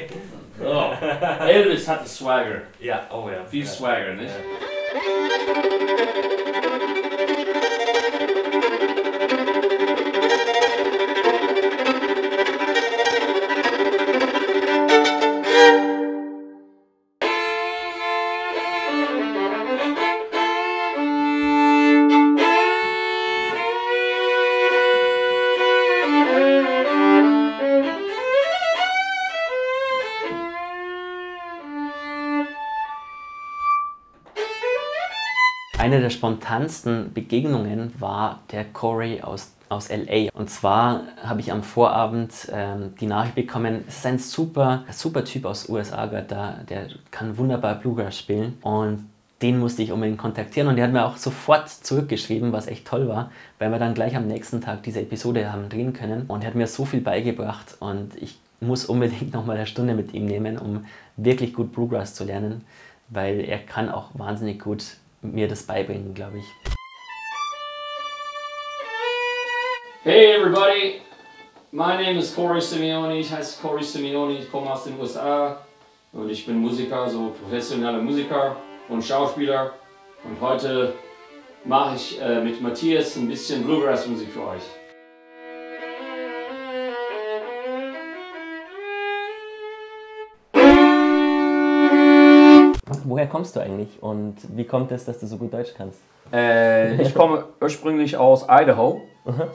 Okay. Oh. Elvis hatte Swagger. Ja, oh ja. Viel Swagger, nicht? Eine der spontansten Begegnungen war der Corey aus LA. Und zwar habe ich am Vorabend die Nachricht bekommen, es ist ein super Typ aus USA, der kann wunderbar Bluegrass spielen. Und den musste ich unbedingt kontaktieren und der hat mir auch sofort zurückgeschrieben, was echt toll war, weil wir dann gleich am nächsten Tag diese Episode haben drehen können. Und er hat mir so viel beigebracht und ich muss unbedingt nochmal eine Stunde mit ihm nehmen, um wirklich gut Bluegrass zu lernen, weil er kann auch wahnsinnig gut mir das beibringen, glaube ich. Hey everybody, my name is Corey Simeone, ich heiße Corey Simeone, ich komme aus den USA und ich bin Musiker, so professioneller Musiker und Schauspieler und heute mache ich mit Matthias ein bisschen Bluegrass-Musik für euch. Woher kommst du eigentlich und wie kommt es, dass du so gut Deutsch kannst? Ich komme ursprünglich aus Idaho,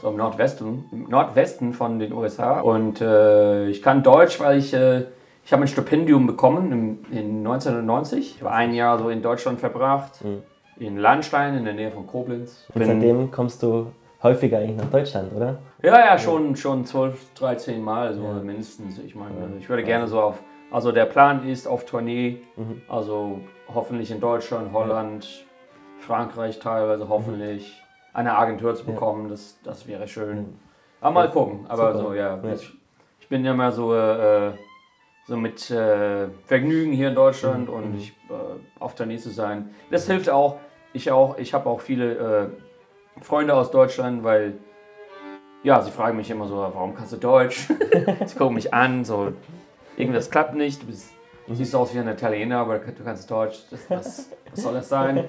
so im Nordwesten von den USA. Und ich kann Deutsch, weil ich habe ein Stipendium bekommen in 1990. Ich habe ein Jahr so in Deutschland verbracht, in Lahnstein in der Nähe von Koblenz. Und seitdem kommst du häufiger eigentlich nach Deutschland, oder? Ja, schon 12, 13 Mal so mindestens. Ich meine, ich würde gerne so auf... Also der Plan ist auf Tournee, also hoffentlich in Deutschland, Holland, Frankreich teilweise, hoffentlich eine Agentur zu bekommen, das wäre schön. Aber mal gucken, aber super. So ja, ich bin ja mal so mit Vergnügen hier in Deutschland und auf Tournee zu sein. Das hilft auch, ich habe auch viele Freunde aus Deutschland, weil ja, sie fragen mich immer so, warum kannst du Deutsch? Sie gucken mich an, so... Irgendwas klappt nicht, du siehst aus wie ein Italiener, aber du kannst Deutsch, was soll das sein?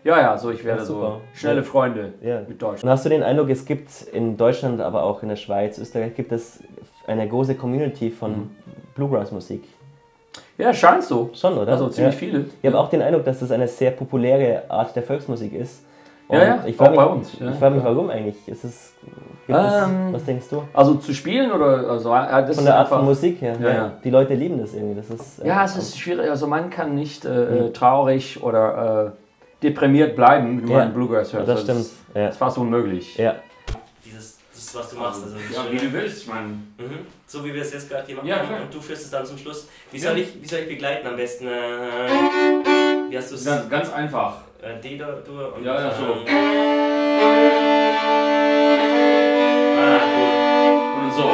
Ja, so ich werde so schnelle Freunde mit Deutsch. Und hast du den Eindruck, es gibt in Deutschland, aber auch in der Schweiz, Österreich, gibt es eine große Community von Bluegrass-Musik? Ja, scheint so. Schon, oder? Also ziemlich viele. Ich habe auch den Eindruck, dass das eine sehr populäre Art der Volksmusik ist. Und ich frage mich, ich frage mich, warum eigentlich? Was denkst du? Also zu spielen oder also das von der Art von Musik her. Ja. Die Leute lieben das irgendwie. Das ist, es ist schwierig. Also man kann nicht traurig oder deprimiert bleiben, wenn man Bluegrass hört. Das stimmt. Das ist fast unmöglich. Ja. Das, was du machst. Also wie du willst, so wie wir es jetzt gerade gemacht haben. Ja, klar. Und du führst es dann zum Schluss. Wie soll ich begleiten am besten? Wie hast du es? Ganz einfach. D-Dur und so. Und so.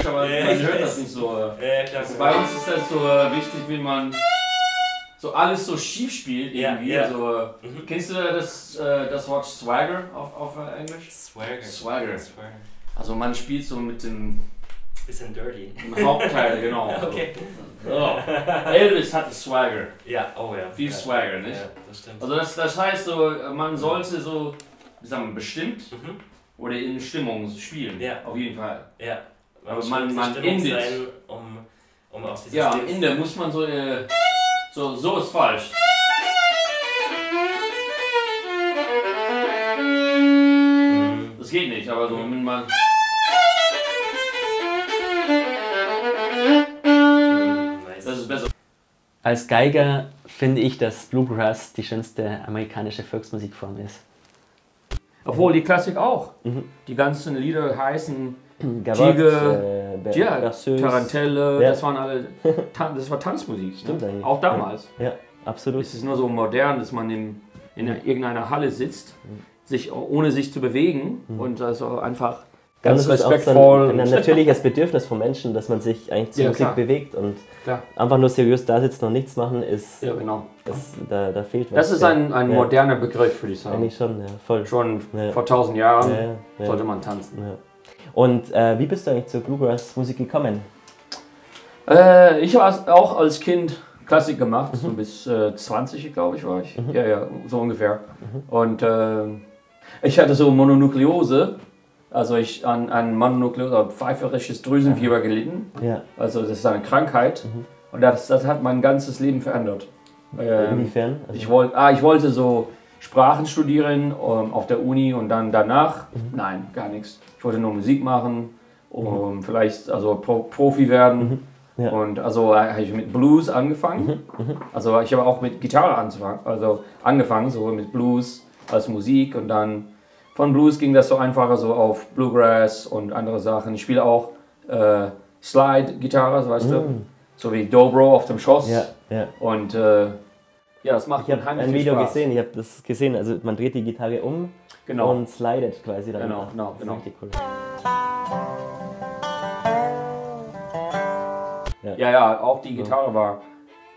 Aber man hört das nicht so. Klar. Bei uns ist das so wichtig, wie man so alles so schief spielt irgendwie. Also, kennst du das Wort Swagger auf Englisch? Swagger. Also man spielt so mit dem... Bisschen dirty. Im Hauptteil, genau. Okay. So. Elvis hatte Swagger. Ja, oh ja. Viel Swagger, nicht? Ja, das stimmt. Also das heißt so, man sollte so, wie sagen wir, bestimmt oder in Stimmung spielen. Ja. Auf jeden Fall. Ja. Aber man in sein, um auf dieses in der muss man so ist falsch. Das geht nicht, aber so, wenn man... Das ist besser. Als Geiger finde ich, dass Bluegrass die schönste amerikanische Volksmusikform ist. Obwohl die Klassik auch. Die ganzen Lieder heißen Gavotte, Tarantelle, das war Tanzmusik. Stimmt eigentlich. Auch damals. Ja, absolut. Es ist nur so modern, dass man in irgendeiner Halle sitzt, ohne sich zu bewegen und also einfach ganz respektvoll. Ein natürliches Bedürfnis von Menschen, dass man sich eigentlich zur Musik bewegt und einfach nur seriös da sitzen und nichts machen ist. Ja, genau. Da fehlt was. Das ist ein moderner Begriff, würde ich sagen. Eigentlich schon, ja, voll. Schon vor 1000 Jahren sollte man tanzen. Ja. Und wie bist du eigentlich zur Bluegrass-Musik gekommen? Ich habe auch als Kind Klassik gemacht, so bis 20, glaube ich, war ich. Ja, so ungefähr. Und ich hatte so Mononukleose, also ich an Mononukleose, pfeiferisches Drüsenfieber gelitten. Ja. Also das ist eine Krankheit und das hat mein ganzes Leben verändert. Inwiefern? Also ich wollte so Sprachen studieren auf der Uni und dann danach, nein, gar nichts. Ich wollte nur Musik machen, vielleicht also Profi werden. Ja. Und also habe ich mit Blues angefangen. Also ich habe auch mit Gitarre angefangen, so mit Blues als Musik und dann von Blues ging das so einfacher so auf Bluegrass und andere Sachen. Ich spiele auch Slide-Gitarre, weißt du, so wie Dobro auf dem Schoss. Ja, ja. Und das macht Ich habe ein Video gesehen, ich habe das gesehen, also man dreht die Gitarre um und slidet quasi dann. Genau. Richtig cool. Ja, auch die Gitarre war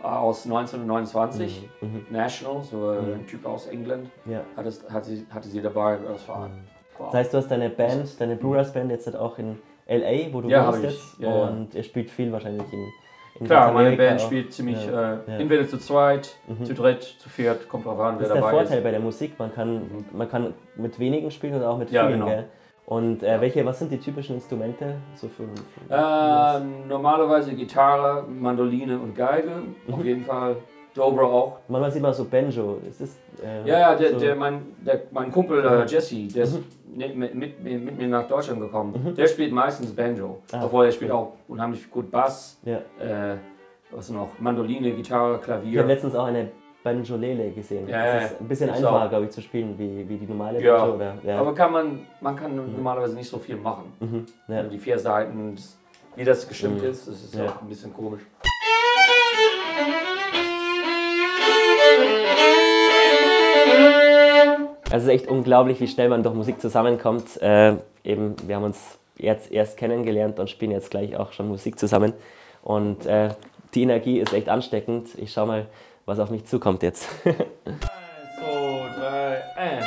aus 1929, National, so ein Typ aus England, hatte sie dabei. Das war, wow. Das heißt, du hast deine Band, deine Bluegrass-Band jetzt halt auch in L.A., wo du wohnst jetzt, und ihr spielt viel wahrscheinlich in klar, meine Band auch. spielt ziemlich entweder zu zweit, zu dritt, zu viert, kommt drauf an, wer dabei ist. Das ist der Vorteil bei der Musik, man kann mit wenigen spielen oder auch mit vielen, genau. Gell? Und was sind die typischen Instrumente? So für normalerweise Gitarre, Mandoline und Geige, auf jeden Fall. Dobro auch. Manchmal sieht man so Banjo. Ist das, mein Kumpel Jesse, der ist mit mir nach Deutschland gekommen. Der spielt meistens Banjo, obwohl er spielt auch unheimlich gut Bass. Ja. Was noch? Mandoline, Gitarre, Klavier. Ich habe letztens auch eine Banjolele gesehen. Das ist ein bisschen einfacher, glaube ich, zu spielen wie die normale Banjo. Oder, aber man kann normalerweise nicht so viel machen. Also die 4 Seiten, wie das gestimmt ist, das ist auch ein bisschen komisch. Also es ist echt unglaublich, wie schnell man durch Musik zusammenkommt. Wir haben uns jetzt erst kennengelernt und spielen jetzt gleich auch schon Musik zusammen. Und die Energie ist echt ansteckend. Ich schau mal, was auf mich zukommt jetzt. 1, 2, 3, und...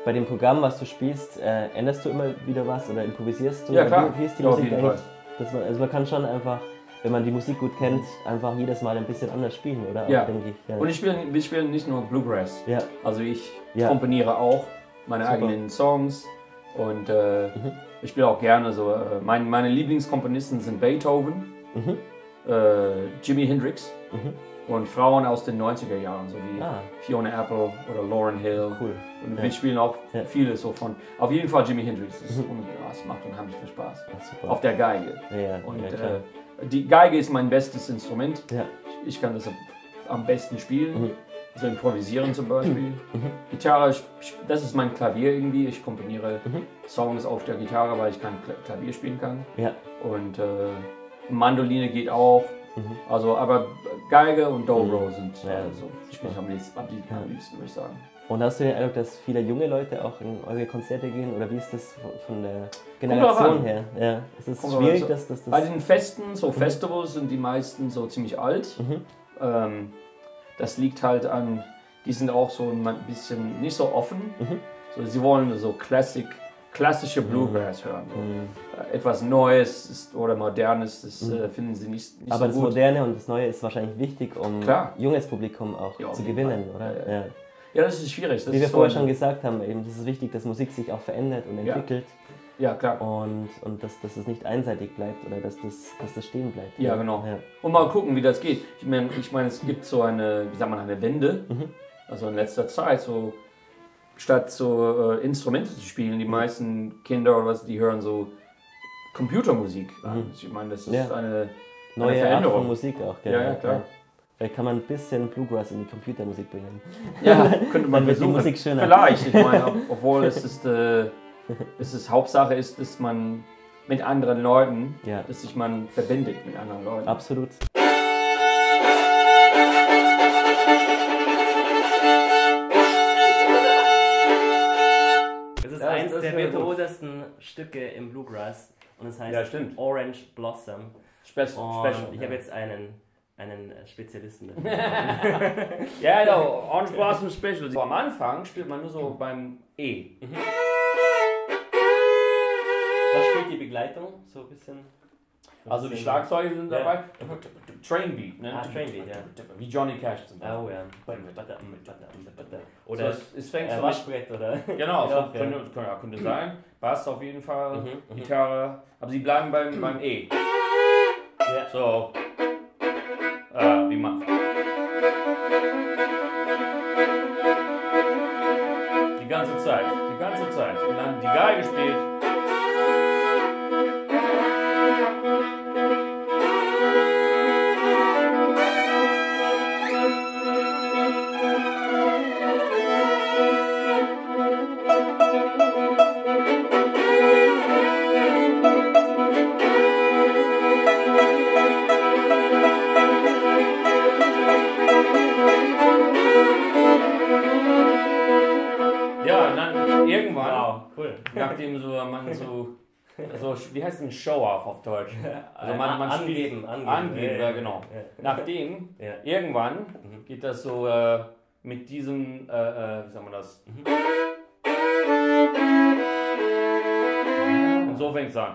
Bei dem Programm, was du spielst, änderst du immer wieder was oder improvisierst du? Ja, klar. Wie ist die Ja, Musik auf jeden eigentlich? Also man kann schon einfach, wenn man die Musik gut kennt, einfach jedes Mal ein bisschen anders spielen, oder? Ja. Auch, denke ich. Ja. Und wir spielen nicht nur Bluegrass. Ja. Also ich komponiere auch meine eigenen Songs und ich spiele auch gerne so. Meine Lieblingskomponisten sind Beethoven, Jimi Hendrix und Frauen aus den 90er Jahren, so wie Fiona Apple oder Lauryn Hill. Cool. Und wir spielen auch viele so von. Auf jeden Fall Jimi Hendrix. Das macht unheimlich viel Spaß. Super. Auf der Geige. Ja, und die Geige ist mein bestes Instrument. Ja. Ich kann das am besten spielen. Also improvisieren zum Beispiel. Gitarre, das ist mein Klavier irgendwie. Ich komponiere Songs auf der Gitarre, weil ich kein Klavier spielen kann. Ja. Und Mandoline geht auch. Also, aber Geige und Dobro sind die spiele ich am liebsten, würde ich sagen. Und hast du den Eindruck, dass viele junge Leute auch in eure Konzerte gehen? Oder wie ist das von der Generation her? Ja. Ist es schwierig, dass das... Bei den Festen, so Festivals, sind die meisten so ziemlich alt. Das liegt halt an, die sind auch so ein bisschen nicht so offen. So, sie wollen so klassische Bluegrass hören. So. Etwas Neues oder Modernes, das finden sie nicht so gut. Aber das Moderne und das Neue ist wahrscheinlich wichtig, um junges Publikum auch zu gewinnen, oder? Ja, das ist schwierig. Wie wir vorher schon gesagt haben, eben, das ist wichtig, dass Musik sich auch verändert und entwickelt. Ja, klar. Und dass es nicht einseitig bleibt oder dass das stehen bleibt. Ja, genau. Ja. Und mal gucken, wie das geht. Ich meine, es gibt so eine Wende. Also in letzter Zeit, so statt so Instrumente zu spielen, die meisten Kinder oder was, die hören so Computermusik an. Ich meine, das ist eine neue Veränderung. Art von Musik auch. Gell? Ja, klar. Vielleicht kann man ein bisschen Bluegrass in die Computermusik bringen. Ja, könnte man versuchen. Die Musik schöner. Vielleicht, ich meine, obwohl es ist Hauptsache ist, dass man mit anderen Leuten, Ja. dass sich man verbindet mit anderen Leuten. Absolut. Das ist eins der virtuosesten Stücke im Bluegrass und es heißt Ja, stimmt. Orange Blossom. Und Special. ich habe jetzt einen Spezialisten dafür. Ja, genau. Orange Blossom Special. Am Anfang spielt man nur so beim E. Was spielt die Begleitung? So ein bisschen. Also die Schlagzeuge sind Ja. dabei. Trainbeat, ne? Trainbeat, ja. Wie Johnny Cash zum Beispiel. Oh ja. Oder Oder es fängt so an. Waschbrett oder. Genau, Ja, könnte sein. Bass auf jeden Fall, Mhm. Gitarre. Aber sie bleiben beim E. Ja. So. Wie man. Die ganze Zeit. Und dann die Geige spielt. Ja, und dann irgendwann, Wow, cool. nachdem wie heißt denn Show-Off auf Deutsch? Also man angeben. Angeben, ja genau. Ja. Nachdem, Ja. irgendwann geht das so mit diesem, wie sagen wir das? Und so fängt es an.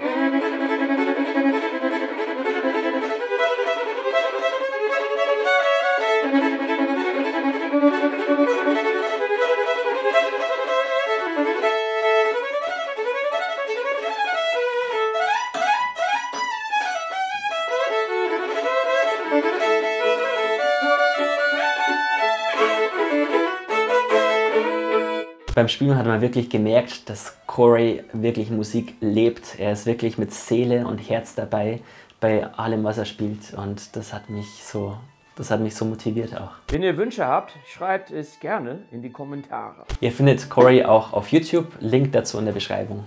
Beim Spielen hat man wirklich gemerkt, dass Corey wirklich Musik lebt. Er ist wirklich mit Seele und Herz dabei bei allem, was er spielt. Und das hat mich so motiviert auch. Wenn ihr Wünsche habt, schreibt es gerne in die Kommentare. Ihr findet Corey auch auf YouTube, Link dazu in der Beschreibung.